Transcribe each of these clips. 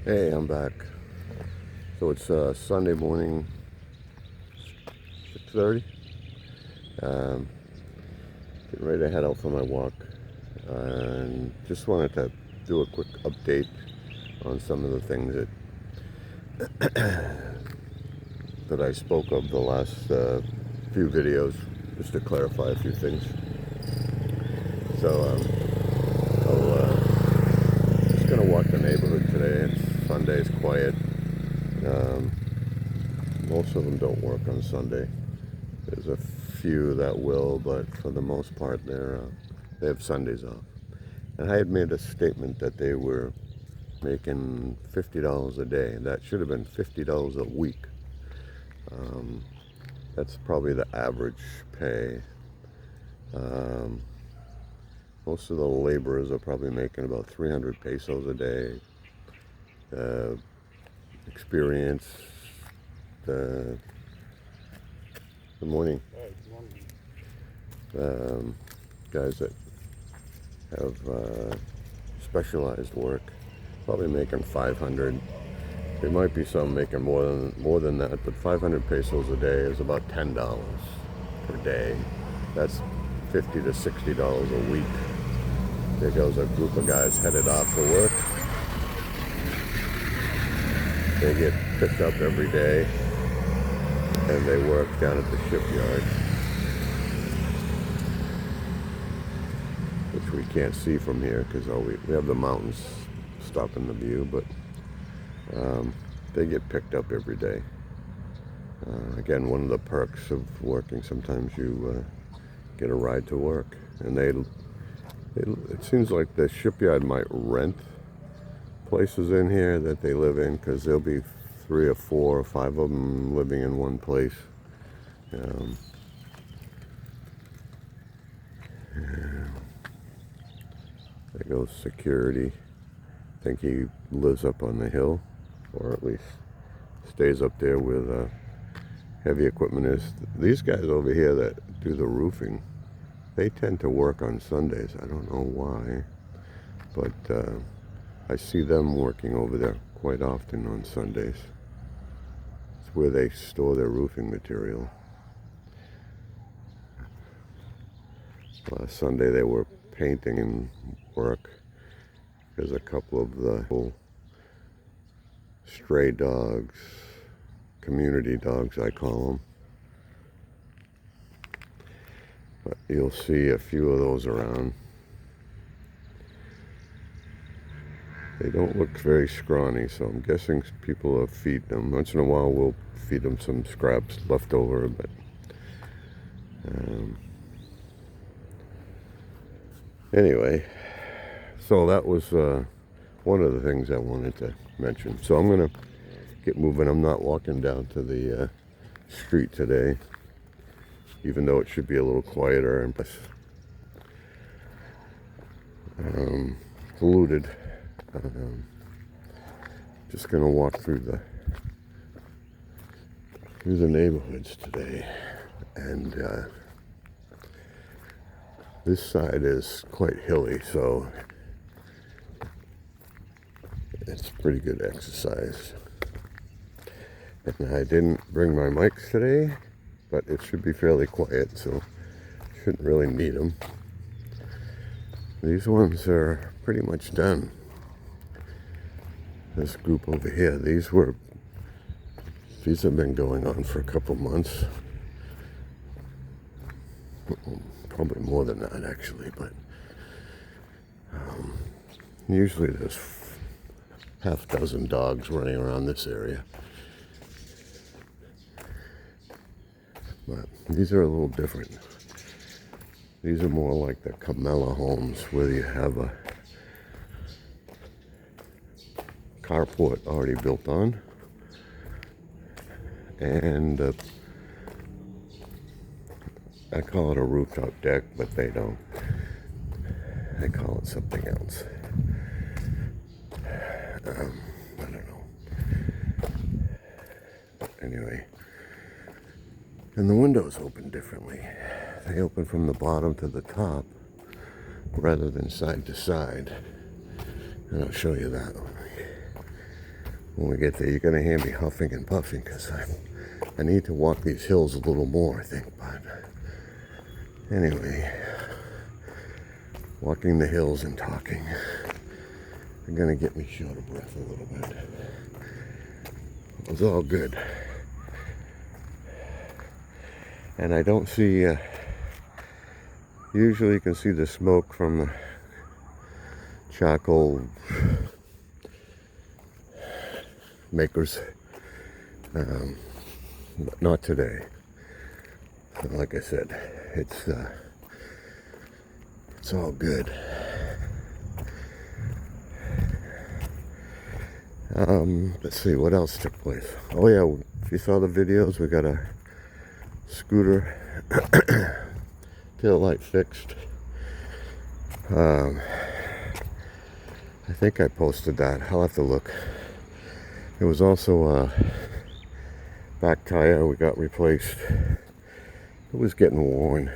Hey, I'm back. So it's Sunday morning, 6:30. Um, Getting ready to head out for my walk, and just wanted to do a quick update on some of the things that I spoke of the last few videos, just to clarify a few things. So I'll just gonna walk the neighborhood today. It's Sunday, it's quiet. Um, Most of them don't work on Sunday. There's a few that will, but for the most part, they have Sundays off. And I had made a statement that they were making $50 a day. That should have been $50 a week. Um, that's probably the average pay. Um, Most of the laborers are probably making about 300 pesos a day. Uh, Experience, the morning. Guys that have specialized work, probably making 500. There might be some making more than that, but 500 pesos a day is about $10 per day. That's $50 to $60 a week. There goes a group of guys headed off for work. They get picked up every day, and they work down at the shipyard, which we can't see from here because we have the mountains stopping the view, but they get picked up every day. Again, one of the perks of working, sometimes you get a ride to work, and it seems like the shipyard might rent places in here that they live in, because there'll be 3 or 4 or 5 of them living in one place. Um, there goes security. I think he lives up on the hill, or at least stays up there where heavy equipment is. These guys over here that do the roofing, they tend to work on Sundays. I don't know why, but I see them working over there quite often on Sundays. It's where they store their roofing material. Last Sunday they were painting work. There's a couple of the stray dogs, community dogs I call them. But you'll see a few of those around. They don't look very scrawny, so I'm guessing people are feeding them. Once in a while we'll feed them some scraps left over, but anyway, so that was one of the things I wanted to mention. So I'm going to get moving. I'm not walking down to the street today, even though it should be a little quieter and less polluted. Just going to walk through the neighborhoods today, and this side is quite hilly, so it's pretty good exercise. And I didn't bring my mics today, but it should be fairly quiet, so shouldn't really need them. These ones are pretty much done. This group over here, these have been going on for a couple months. Probably more than that, actually, but usually there's half dozen dogs running around this area. But these are a little different. These are more like the Camella homes, where you have a carport already built on, and I call it a rooftop deck, but they don't. They call it something else. I don't know. But anyway, and the windows open differently. They open from the bottom to the top rather than side to side. And I'll show you that one. when we get there. You're going to hear me huffing and puffing because I need to walk these hills a little more, I think. But anyway, walking the hills and talking are going to get me short of breath a little bit. It was all good. And I don't see, usually you can see the smoke from the charcoal makers, but not today. Like I said, it's all good. Let's see what else took place. Oh yeah, if you saw the videos, we got a scooter tail light fixed. I think I posted that. I'll have to look. There was also a back tire we got replaced. It was getting worn,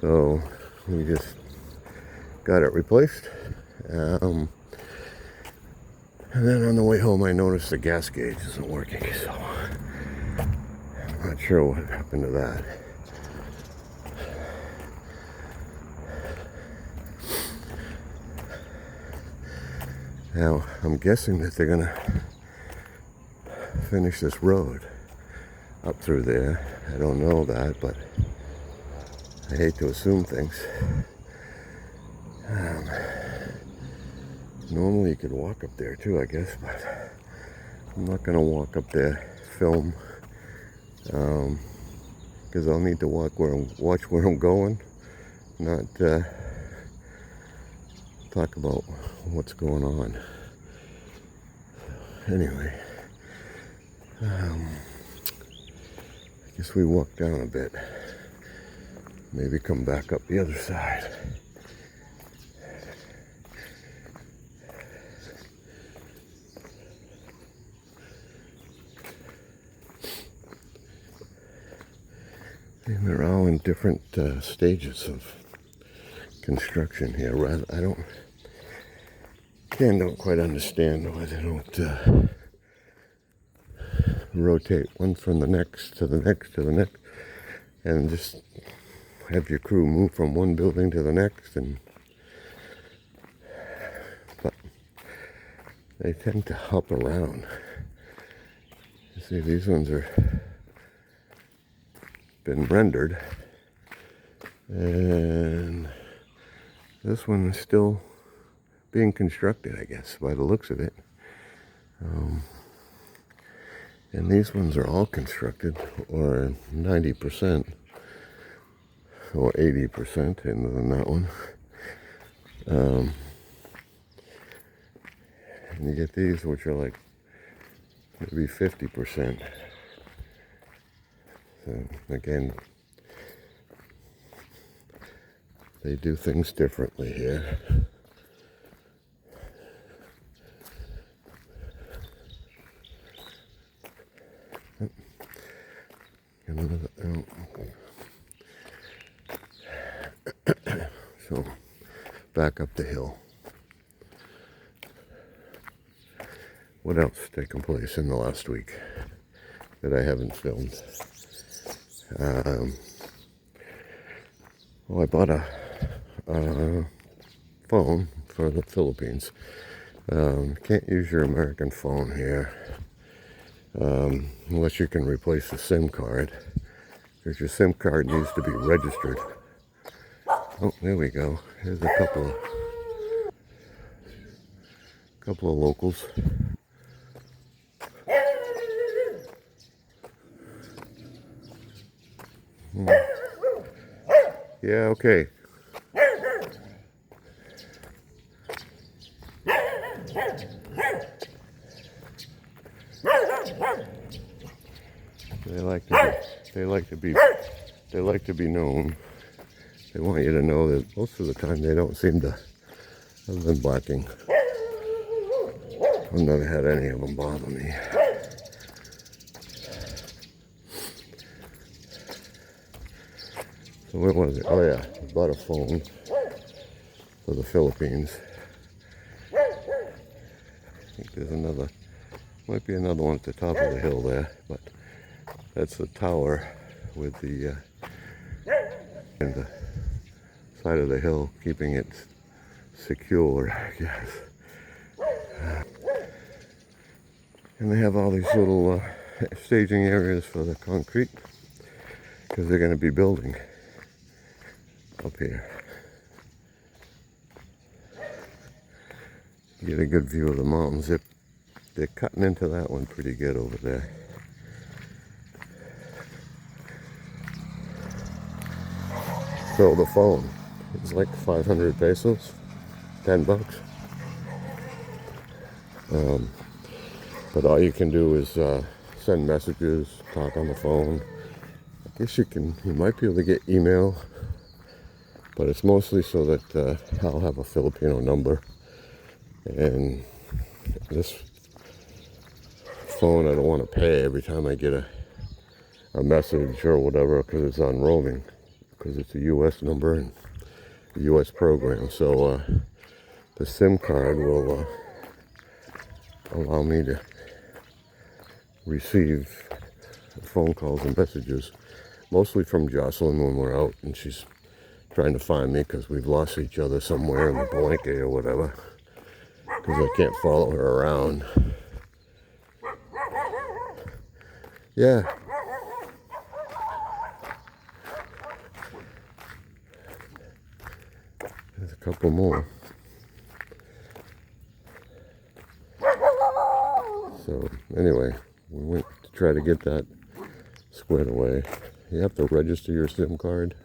so we just got it replaced. And then on the way home I noticed the gas gauge isn't working, so I'm not sure what happened to that. Now, I'm guessing that they're gonna finish this road up through there. I don't know that, but I hate to assume things. Normally you could walk up there too, I guess, but I'm not gonna walk up there, film, because I'll need to watch where I'm going, not talk about what's going on. Anyway, I guess we walk down a bit, maybe come back up the other side. And they're all in different stages of construction here. I don't quite understand why they don't rotate one from the next to the next to the next, and just have your crew move from one building to the next. But they tend to hop around. You see, these ones are been rendered, and this one is still being constructed, I guess, by the looks of it. And these ones are all constructed, or 90% or 80% in that one. And you get these, which are like maybe 50%. So again, they do things differently here. So back up the hill. What else taken place in the last week that I haven't filmed? Well, I bought a phone for the Philippines. Can't use your American phone here unless you can replace the SIM card, because your SIM card needs to be registered. Oh, there we go. Here's a couple of locals. Yeah, okay. They like to be known. They want you to know that most of the time they don't seem to have been barking. I've never had any of them bother me. So what was it? Oh yeah, I bought a phone for the Philippines. I think there's another Might be another one at the top of the hill there, but that's the tower with the and the side of the hill, keeping it secure, I guess. And they have all these little staging areas for the concrete, because they're going to be building up here. Get a good view of the mountains. They're cutting into that one pretty good over there. So the phone is like 500 pesos, $10. But all you can do is send messages, talk on the phone. I guess you might be able to get email, but it's mostly so that I'll have a Filipino number. And this phone, I don't want to pay every time I get a message or whatever, because it's on roaming, because it's a U.S. number and a U.S. program. So the SIM card will allow me to receive phone calls and messages, mostly from Jocelyn when we're out and she's trying to find me because we've lost each other somewhere in the Palenque or whatever, because I can't follow her around. Yeah. There's a couple more. So anyway, we went to try to get that squared away. You have to register your SIM card.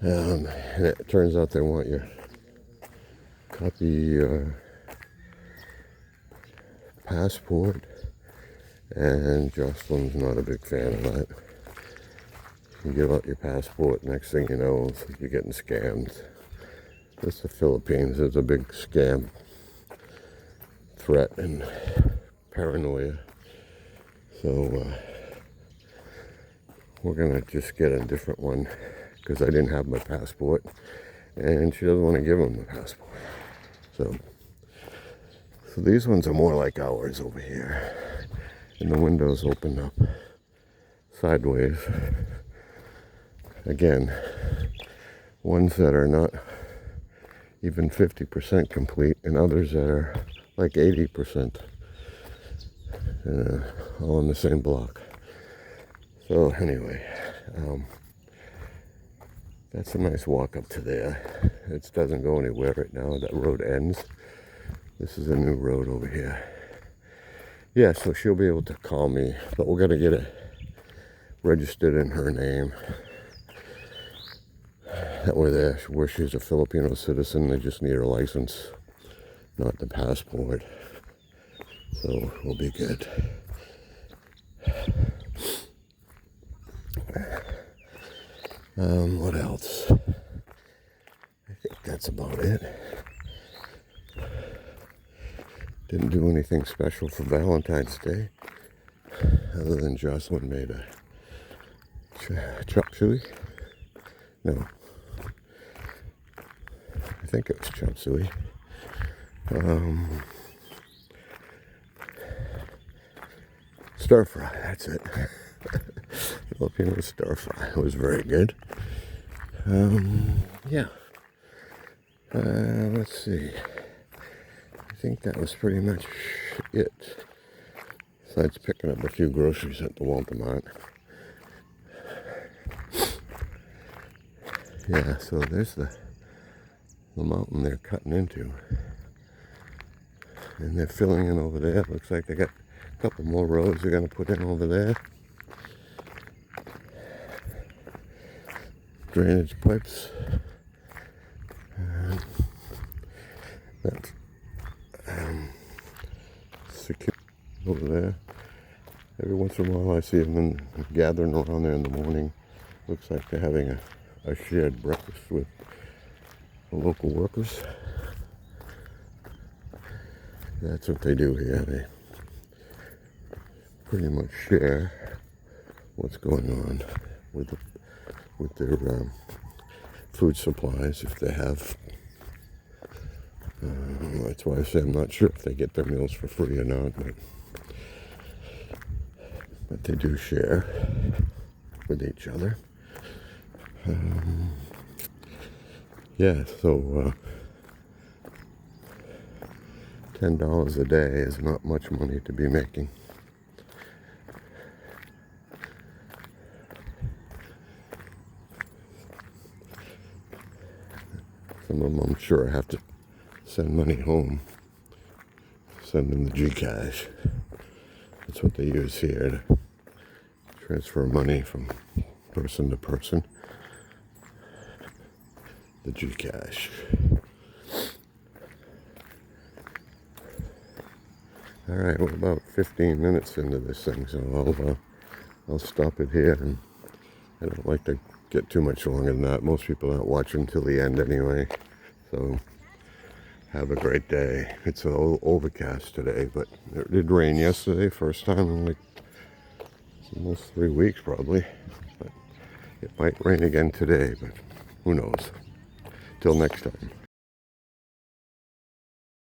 And it turns out they want your copy passport, and Jocelyn's not a big fan of that. You give out your passport, next thing you know, you're getting scammed. This is the Philippines. There's a big scam threat and paranoia. So we're gonna just get a different one, because I didn't have my passport and she doesn't want to give him the passport. So these ones are more like ours over here, and the windows open up sideways. Again, ones that are not even 50% complete, and others that are like 80%, all in the same block. So anyway, that's a nice walk up to there. It doesn't go anywhere right now. That road ends. This is a new road over here. Yeah, so she'll be able to call me, but we're gonna get it registered in her name. That way there, where she's a Filipino citizen, they just need her license, not the passport. So we'll be good. What else? I think that's about it. Didn't do anything special for Valentine's Day, other than Jocelyn made a chop suey. No, I think it was chop suey. Stir fry, that's it. Filipino stir fry. It was very good. Yeah. Let's see. I think that was pretty much it. Besides picking up a few groceries at the Walmart. Yeah, so there's the mountain they're cutting into. And they're filling in over there. Looks like they got a couple more roads they're going to put in over there. Drainage pipes. That's secure over there. Every once in a while I see them gathering around there in the morning. Looks like they're having a shared breakfast with the local workers. That's what they do here. They pretty much share what's going on with their food supplies, if they have. Let's That's why I say I'm not sure if they get their meals for free or not, but they do share with each other. Yeah, so $10 a day is not much money to be making. Some of them, I'm sure, I have to send money home. Send them the Gcash. That's what they use here to transfer money from person to person. The Gcash. All right, we're about 15 minutes into this thing, so I'll stop it here. And I don't like to get too much longer than that. Most people aren't watching till the end anyway. So have a great day. It's a little overcast today, but it did rain yesterday, first time in like almost 3 weeks probably. But it might rain again today, but who knows. Till next time.